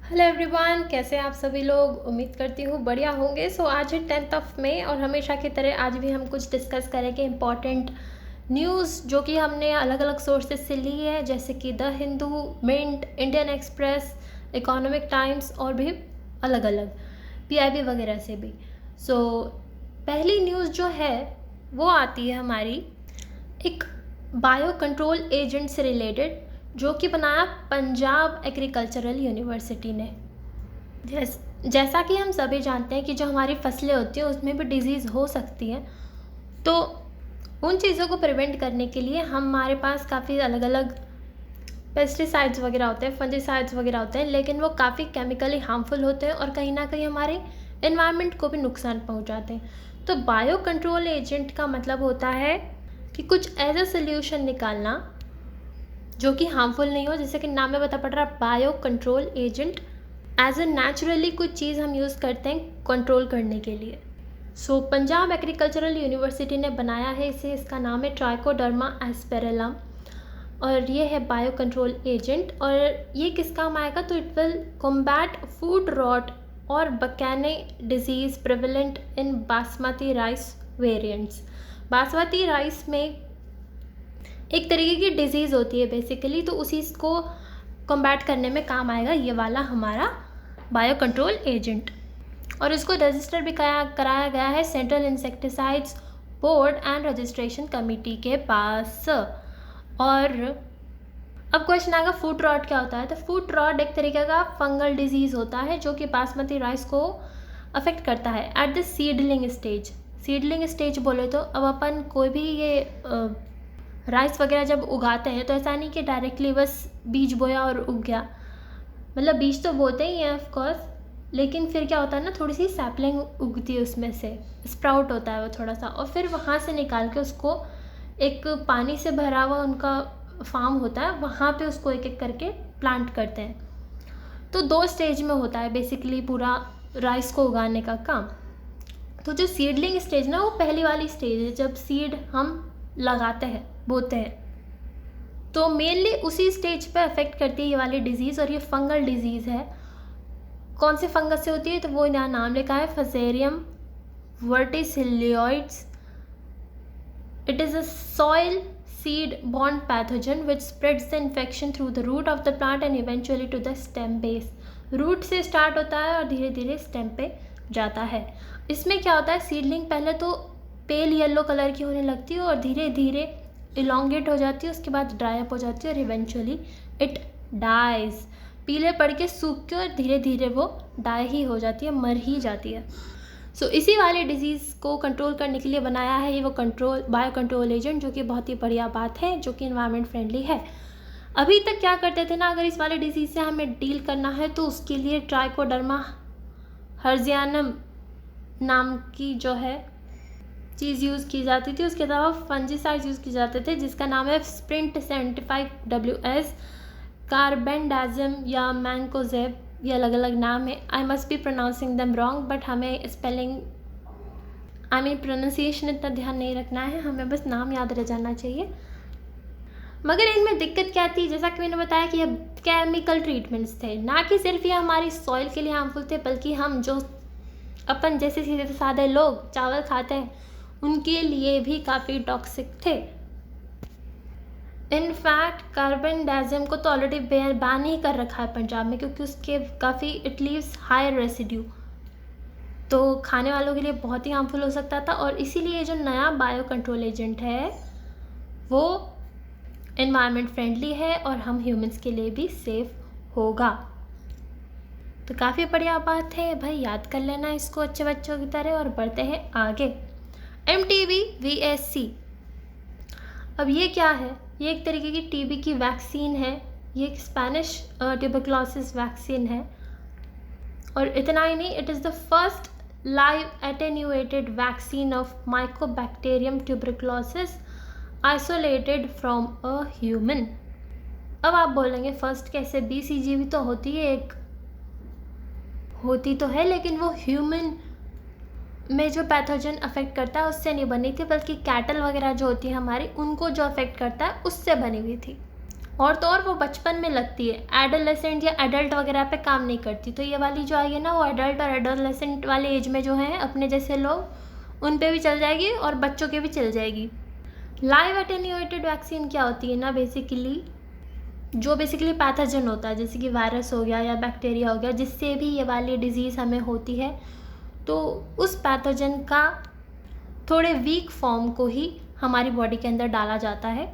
Hello everyone, कैसे हैं आप सभी लोग। उम्मीद करती हूँ बढ़िया होंगे। आज है 10 मई और हमेशा की तरह आज भी हम कुछ डिस्कस करेंगे इम्पॉर्टेंट न्यूज़ जो कि हमने अलग अलग सोर्सेज से ली है, जैसे कि the Hindu, Mint, Indian Express, Economic Times और भी अलग अलग पीआईबी वगैरह से भी। पहली न्यूज़ जो है वो आती है हमारी एक बायो कंट्रोल एजेंट से रिलेटेड, जो कि बनाया पंजाब एग्रीकल्चरल यूनिवर्सिटी ने। जैसा कि हम सभी जानते हैं कि जो हमारी फसलें होती हैं उसमें भी डिजीज़ हो सकती है, तो उन चीज़ों को प्रिवेंट करने के लिए हमारे पास काफ़ी अलग अलग पेस्टिसाइड्स वगैरह होते हैं, फंजीसाइड्स वगैरह होते हैं, लेकिन वो काफ़ी केमिकली हार्मफुल होते हैं और कहीं ना कहीं हमारे एनवायरनमेंट को भी नुकसान पहुंचाते हैं। तो बायो कंट्रोल एजेंट का मतलब होता है कि कुछ ऐसा सोल्यूशन निकालना जो कि हार्मफुल नहीं हो, जैसे कि नाम में बता पड़ रहा bio control agent. As a naturally कुछ चीज़ हम यूज़ करते हैं कंट्रोल करने के लिए। पंजाब एग्रीकल्चरल यूनिवर्सिटी ने बनाया है इसे। इसका नाम है ट्राइकोडर्मा एस्पेरेलम और ये है बायो कंट्रोल एजेंट। और ये किस काम आएगा, तो it will combat foot rot और bakanae disease prevalent in basmati rice variants. Basmati rice में एक तरीके की डिजीज़ होती है बेसिकली, तो उसी को कॉम्बैट करने में काम आएगा ये वाला हमारा बायो कंट्रोल एजेंट। और इसको रजिस्टर भी कराया गया है central insecticides board and registration committee के पास। और अब क्वेश्चन आएगा फूड रॉट क्या होता है। तो फूड रॉट एक तरीके का फंगल डिजीज़ होता है जो कि बासमती राइस को अफेक्ट करता है at the seedling stage. Seedling stage बोले तो अब अपन कोई भी ये राइस वगैरह जब उगाते हैं तो ऐसा नहीं कि डायरेक्टली बस बीज बोया और उग गया, मतलब बीज तो बोते ही हैं ऑफ कोर्स, लेकिन फिर क्या होता है ना, थोड़ी सी सैपलिंग उगती है उसमें से, स्प्राउट होता है वो थोड़ा सा, और फिर वहाँ से निकाल के उसको एक पानी से भरा हुआ उनका फार्म होता है, वहाँ पे उसको एक एक करके प्लांट करते हैं। तो 2 स्टेज में होता है बेसिकली पूरा राइस को उगाने का काम। तो जो सीडलिंग स्टेज ना, वो पहली वाली स्टेज है जब सीड हम लगाते हैं, बोते हैं। तो मेनली उसी स्टेज पे अफेक्ट करती है ये वाली डिजीज़, और ये फंगल डिजीज़ है। कौन से फंगस से होती है, तो वो यहाँ नाम लिखा है fusarium verticillioides. It is a soil seed borne pathogen which spreads the infection through the root of the plant and eventually to the stem base। Root से स्टार्ट होता है और धीरे धीरे स्टेम पे जाता है। इसमें क्या होता है, सीडलिंग पहले तो पेल येलो कलर की होने लगती है और धीरे धीरे इलोंगेट हो जाती है, उसके बाद ड्राई अप हो जाती है और इवेंचुअली इट डाइज। पीले पड़ के सूख के और धीरे धीरे वो डाई ही हो जाती है, मर ही जाती है। इसी वाले डिजीज़ को कंट्रोल करने के लिए बनाया है ये वो बायो कंट्रोल एजेंट, जो कि बहुत ही बढ़िया बात है, जो कि इन्वायरमेंट फ्रेंडली है। अभी तक क्या करते थे ना, अगर इस वाले डिजीज़ से हमें डील करना है तो उसके लिए ट्राइकोडर्मा हर्जियानम नाम की जो है चीज़ यूज़ की जाती थी। उसके अलावा फंजीसाइड्स यूज़ किए जाते थे जिसका नाम है स्प्रिंट 75WS, कार्बेंडाजिम या मैंकोजेब। ये अलग अलग नाम है। I must be pronouncing them wrong, but हमें स्पेलिंग प्रोनाउंसिएशन इतना ध्यान नहीं रखना है, हमें बस नाम याद रह जाना चाहिए। मगर इनमें दिक्कत क्या थी, जैसा कि मैंने बताया कि ये केमिकल ट्रीटमेंट्स थे, ना कि सिर्फ ये हमारी सॉइल के लिए हार्मफुल थे, बल्कि हम जो अपन जैसे सीधे साधे लोग चावल खाते हैं उनके लिए भी काफ़ी टॉक्सिक थे। इनफैक्ट कार्बेंडाजिम को तो ऑलरेडी बैन ही कर रखा है पंजाब में, क्योंकि उसके काफ़ी इट लीव्स हाई रेसिड्यू, तो खाने वालों के लिए बहुत ही हार्मफुल हो सकता था। और इसीलिए जो नया बायो कंट्रोल एजेंट है वो एनवायरनमेंट फ्रेंडली है और हम ह्यूमंस के लिए भी सेफ होगा। तो काफ़ी बढ़िया बात है भाई, याद कर लेना इसको अच्छे बच्चों की तरह। और बढ़ते हैं आगे। MTV VSC, अब ये क्या है, ये एक तरीके की टीबी की वैक्सीन है। ये एक स्पेनिश ट्यूबरक्लोसिस वैक्सीन है। और इतना ही नहीं, it is the first live attenuated vaccine of mycobacterium tuberculosis isolated from a human. अब आप बोलेंगे फर्स्ट कैसे, BCG भी तो होती है, एक होती तो है, लेकिन वो ह्यूमन में जो पैथोजन अफेक्ट करता है उससे नहीं बनी थी, बल्कि कैटल वगैरह जो होती है हमारी, उनको जो अफेक्ट करता है उससे बनी हुई थी। और तो और वो बचपन में लगती है, एडोलेसेंट या एडल्ट वगैरह पे काम नहीं करती। तो ये वाली जो आई है ना, वो एडल्ट और एडोलेसेंट वाले एज में जो है अपने जैसे लोग, उन पे भी चल जाएगी और बच्चों के भी चल जाएगी। लाइव एटेन्यूएटेड वैक्सीन क्या होती है ना, जो बेसिकली पैथोजन होता है, जैसे कि वायरस हो गया या बैक्टीरिया हो गया, जिससे भी ये वाली डिजीज़ हमें होती है, तो उस पैथोजन का थोड़े वीक फॉर्म को ही हमारी बॉडी के अंदर डाला जाता है।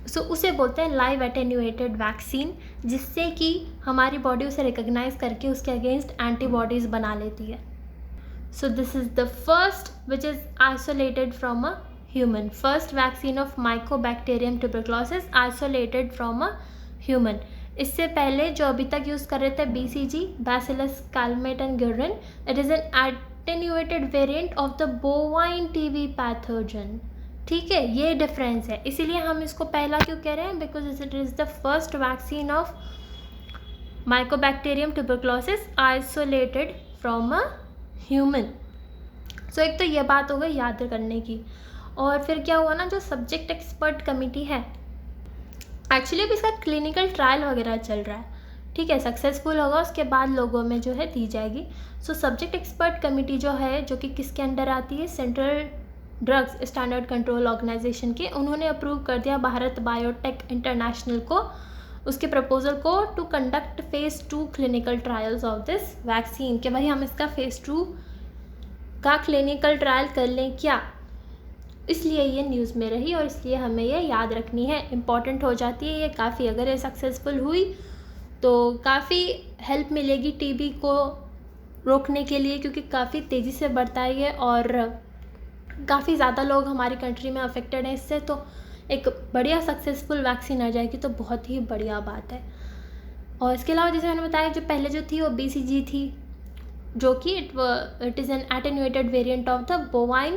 सो उसे बोलते हैं लाइव एटेन्यूएटेड वैक्सीन, जिससे कि हमारी बॉडी उसे रिकग्नाइज करके उसके अगेंस्ट एंटीबॉडीज़ बना लेती है। So this is the first which is isolated from a human, first vaccine of mycobacterium tuberculosis isolated from a human. इससे पहले जो अभी तक यूज़ कर रहे थे BCG, bacillus Calmette Guerin, it is an attenuated variant of the bovine TB pathogen. ठीक है, ये डिफरेंस है, इसीलिए हम इसको पहला क्यों कह रहे हैं, because it is the first vaccine of mycobacterium tuberculosis isolated from a human. So एक तो ये बात हो गई याद करने की। और फिर क्या हुआ ना, जो सब्जेक्ट एक्सपर्ट कमेटी है, एक्चुअली अभी इसका क्लिनिकल ट्रायल वगैरह चल रहा है। ठीक है, सक्सेसफुल होगा उसके बाद लोगों में जो है दी जाएगी। सो सब्जेक्ट एक्सपर्ट कमेटी जो है, जो कि किसके अंडर आती है, central drugs standard control organisation के, उन्होंने अप्रूव कर दिया भारत बायोटेक इंटरनेशनल को, उसके प्रपोजल को, to conduct phase 2 clinical trials of this vaccine, कि भाई हम इसका phase 2 का क्लिनिकल ट्रायल कर लें क्या। इसलिए ये न्यूज़ में रही और इसलिए हमें ये याद रखनी है, इम्पॉर्टेंट हो जाती है ये काफ़ी। अगर ये सक्सेसफुल हुई तो काफ़ी हेल्प मिलेगी TB को रोकने के लिए, क्योंकि काफ़ी तेज़ी से बढ़ता है ये और काफ़ी ज़्यादा लोग हमारी कंट्री में अफेक्टेड हैं इससे। तो एक बढ़िया सक्सेसफुल वैक्सीन आ जाएगी तो बहुत ही बढ़िया बात है। और इसके अलावा जैसे मैंने बताया, जो पहले जो थी वो BCG थी, जो कि it is an attenuated variant of the bovine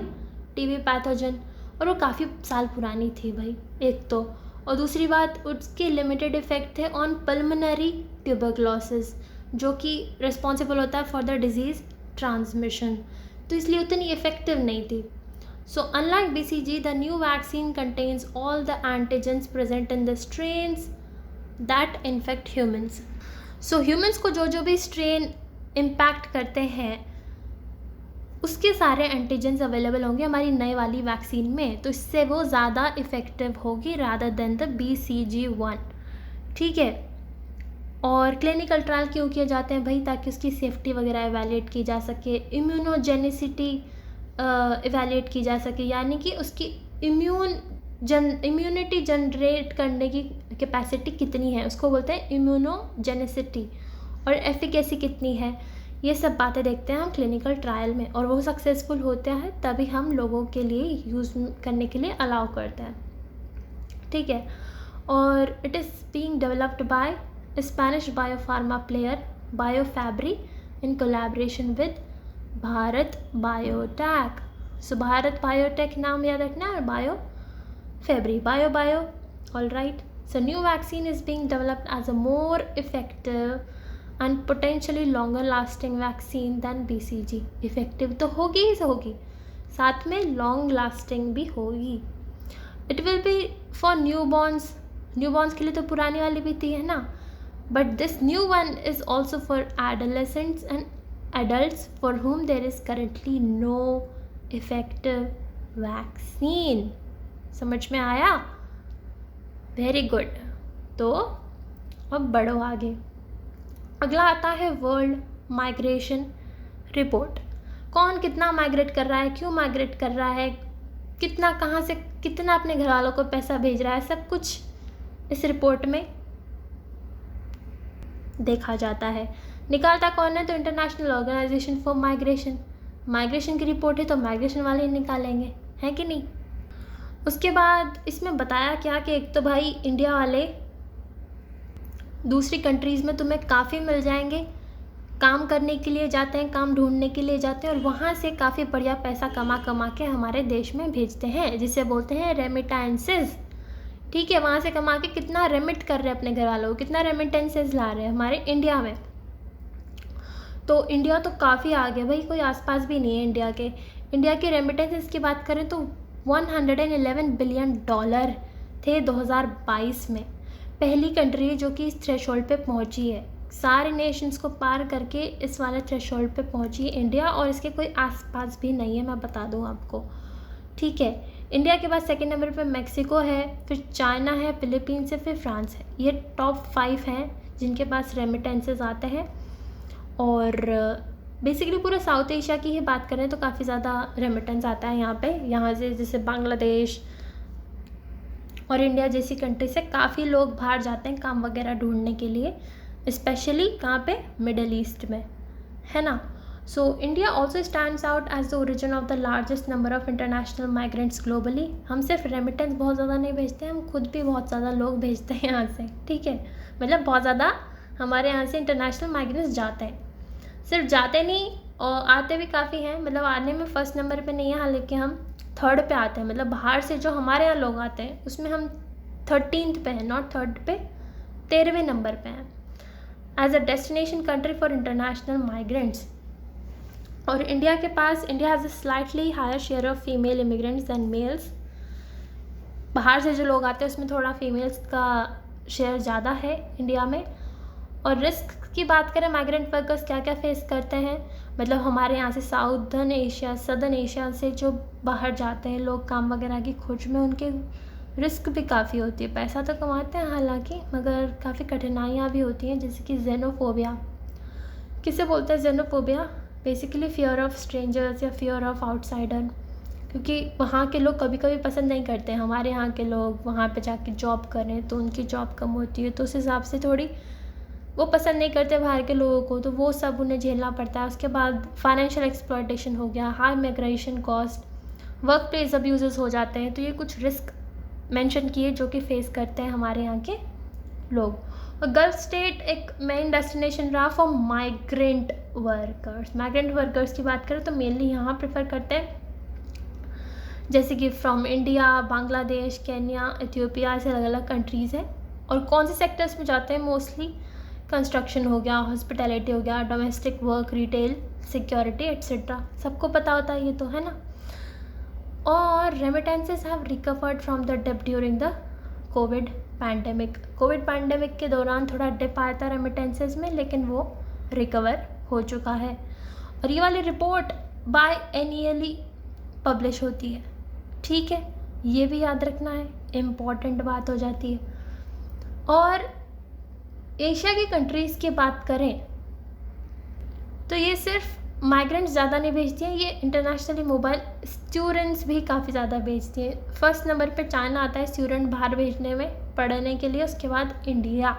TB pathogen, और वो काफ़ी साल पुरानी थी भाई, एक तो। और दूसरी बात, उसके लिमिटेड इफेक्ट थे ऑन पल्मोनरी ट्यूबरक्लोसिस, जो कि रिस्पॉन्सिबल होता है फॉर द डिजीज़ ट्रांसमिशन, तो इसलिए उतनी इफेक्टिव नहीं थी। So unlike BCG, the new vaccine contains all the antigens present in the strains that infect humans. So humans को जो भी strain impact करते हैं, उसके सारे एंटीजेंस अवेलेबल होंगे हमारी नई वाली वैक्सीन में, तो इससे वो ज़्यादा इफ़ेक्टिव होगी रादर देन द BCG1। ठीक है, और क्लिनिकल ट्रायल क्यों किए जाते हैं भाई, ताकि उसकी सेफ्टी वगैरह एवेल्यूएट की जा सके, इम्यूनोजेनिसिटी इवेल्यूएट की जा सके, यानी कि उसकी इम्यूनिटी जनरेट करने की कैपेसिटी कितनी है, उसको बोलते हैं इम्यूनोजेनिसिटी, और एफिकेसी कितनी है। ये सब बातें देखते हैं हम क्लिनिकल ट्रायल में, और वो सक्सेसफुल होता है तभी हम लोगों के लिए यूज़ करने के लिए अलाउ करते हैं। ठीक है, और it is being developed by Spanish biopharma player Biofabri in collaboration with Bharat Biotech. So Bharat Biotech नाम याद रखना है, और Biofabri bio all right. So new vaccine is being developed as a more effective and potentially longer lasting vaccine than BCG। Effective तो होगी ही होगी, साथ में लॉन्ग लास्टिंग भी होगी। It will be for newborn's के लिए तो पुरानी वाली भी थी है ना, but this new one is also for adolescents and adults for whom there is currently no effective vaccine। समझ में आया? Very good. तो अब बढ़ो आगे। अगला आता है वर्ल्ड माइग्रेशन रिपोर्ट। कौन कितना माइग्रेट कर रहा है, क्यों माइग्रेट कर रहा है, कितना कहाँ से कितना अपने घर वालों को पैसा भेज रहा है, सब कुछ इस रिपोर्ट में देखा जाता है। निकालता कौन है, तो इंटरनेशनल ऑर्गेनाइजेशन फॉर माइग्रेशन की रिपोर्ट है, तो माइग्रेशन वाले निकालेंगे, है कि नहीं। उसके बाद इसमें बताया क्या कि एक तो भाई इंडिया वाले दूसरी कंट्रीज़ में तुम्हें काफ़ी मिल जाएंगे, काम करने के लिए जाते हैं, काम ढूंढने के लिए जाते हैं, और वहाँ से काफ़ी बढ़िया पैसा कमा के हमारे देश में भेजते हैं, जिसे बोलते हैं रेमिटेंसेस। ठीक है, वहाँ से कमा के कितना रेमिट कर रहे हैं अपने घर वालों को, कितना रेमिटेंसेस ला रहे हैं हमारे इंडिया में। तो इंडिया तो काफ़ी आगे भाई, कोई आसपास भी नहीं है इंडिया के। इंडिया के रेमिटेंसेस की बात करें तो $111 बिलियन थे 2022 में, पहली कंट्री है जो कि इस थ्रेशोल्ड पे पहुंची है, सारे नेशंस को पार करके इस वाले थ्रेशोल्ड पे पहुंची है इंडिया, और इसके कोई आसपास भी नहीं है, मैं बता दूं आपको, ठीक है। इंडिया के बाद सेकंड नंबर पे मैक्सिको है, फिर चाइना है, फिलीपींस है, फिर फ्रांस है। ये टॉप 5 हैं जिनके पास रेमिटेंसेस आते हैं। और बेसिकली पूरे साउथ एशिया की ही बात करें तो काफ़ी ज़्यादा रेमिटेंस आता है यहाँ से, जैसे बांग्लादेश और इंडिया जैसी कंट्री से काफ़ी लोग बाहर जाते हैं काम वगैरह ढूंढने के लिए, स्पेशली कहाँ पे, मिडल ईस्ट में, है ना। So India also stands out as the origin of the largest number of international migrants globally. हम सिर्फ रेमिटेंस बहुत ज़्यादा नहीं भेजते हैं, हम खुद भी बहुत ज़्यादा लोग भेजते हैं यहाँ से, ठीक है। मतलब बहुत ज़्यादा हमारे यहाँ से इंटरनेशनल माइग्रेंट्स जाते हैं, सिर्फ जाते नहीं और आते भी काफ़ी हैं। मतलब आने में फर्स्ट नंबर पे नहीं है, हालांकि हम थर्ड पे आते हैं। मतलब बाहर से जो हमारे यहाँ लोग आते हैं उसमें हम 13th पे हैं, नॉट थर्ड पे, 13वें नंबर पे हैं as a destination country for international migrants. और India has a slightly higher share of female immigrants than males. बाहर से जो लोग आते हैं उसमें थोड़ा फीमेल्स का शेयर ज़्यादा है इंडिया में। और रिस्क की बात करें, माइग्रेंट वर्कर्स क्या क्या फेस करते हैं, मतलब हमारे यहाँ से सदर्न एशिया से जो बाहर जाते हैं लोग काम वगैरह की खोज में, उनके रिस्क भी काफ़ी होती है। पैसा तो कमाते हैं हालांकि, मगर काफ़ी कठिनाइयाँ भी होती हैं, जैसे कि जेनोफोबिया। किसे बोलते हैं xenophobia? Basically fear of strangers या फियर ऑफ आउटसाइडर, क्योंकि वहाँ के लोग कभी कभी पसंद नहीं करते हैं हमारे यहाँ के लोग वहाँ पे जाके जॉब करें, तो उनकी जॉब कम होती है, तो उस हिसाब से थोड़ी वो पसंद नहीं करते बाहर के लोगों को, तो वो सब उन्हें झेलना पड़ता है। उसके बाद फाइनेंशियल एक्सप्लॉयटेशन हो गया, high migration cost, work place abuse हो जाते हैं। तो ये कुछ रिस्क मेंशन किए जो कि फेस करते हैं हमारे यहाँ के लोग। और गल्फ स्टेट एक मेन डेस्टिनेशन रहा फॉर माइग्रेंट वर्कर्स की बात करें तो मेनली यहाँ प्रेफर करते हैं, जैसे कि from India, Bangladesh, Kenya, Ethiopia, ऐसे अलग अलग कंट्रीज़ हैं। और कौन से सेक्टर्स में जाते हैं? मोस्टली कंस्ट्रक्शन हो गया, हॉस्पिटैलिटी हो गया, domestic work, retail, security etcetera. सबको पता होता है ये तो, है ना। और remittances have recovered from the dip during the covid pandemic के दौरान थोड़ा डिप आया था रेमिटेंसेस में, लेकिन वो रिकवर हो चुका है। और ये वाली रिपोर्ट बाय एनुअली पब्लिश होती है, ठीक है, ये भी याद रखना है, इम्पॉर्टेंट बात हो जाती है। और एशिया की कंट्रीज़ की बात करें तो ये सिर्फ माइग्रेंट्स ज़्यादा नहीं भेजती हैं, ये इंटरनेशनली मोबाइल स्टूडेंट्स भी काफ़ी ज़्यादा भेजती हैं। फर्स्ट नंबर पे चाइना आता है स्टूडेंट बाहर भेजने में पढ़ने के लिए, उसके बाद इंडिया।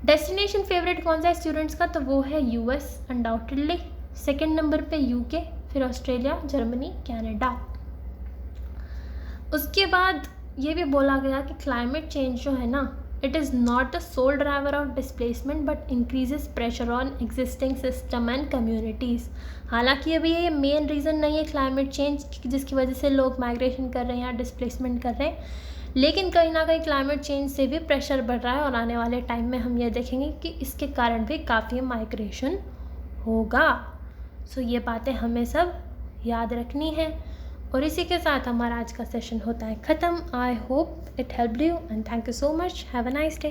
डेस्टिनेशन फेवरेट कौन सा है स्टूडेंट्स का? तो वो है यूएस अनडाउटेडली, सेकंड नंबर पे यूके, फिर ऑस्ट्रेलिया, जर्मनी, कनाडा। उसके बाद ये भी बोला गया कि क्लाइमेट चेंज जो है ना, it is not the sole driver of displacement but increases pressure on existing system and communities. हालांकि अभी ये मेन रीज़न नहीं है क्लाइमेट चेंज जिसकी वजह से लोग माइग्रेशन कर रहे हैं या डिस्प्लेसमेंट कर रहे हैं, लेकिन कहीं ना कहीं क्लाइमेट चेंज से भी प्रेशर बढ़ रहा है। और आने वाले टाइम में हम ये देखेंगे कि इसके कारण भी काफ़ी माइग्रेशन होगा। सो ये बातें हमें सब याद रखनी है। और इसी के साथ हमारा आज का सेशन होता है ख़त्म। I hope it helped you and thank you so much. Have a nice day.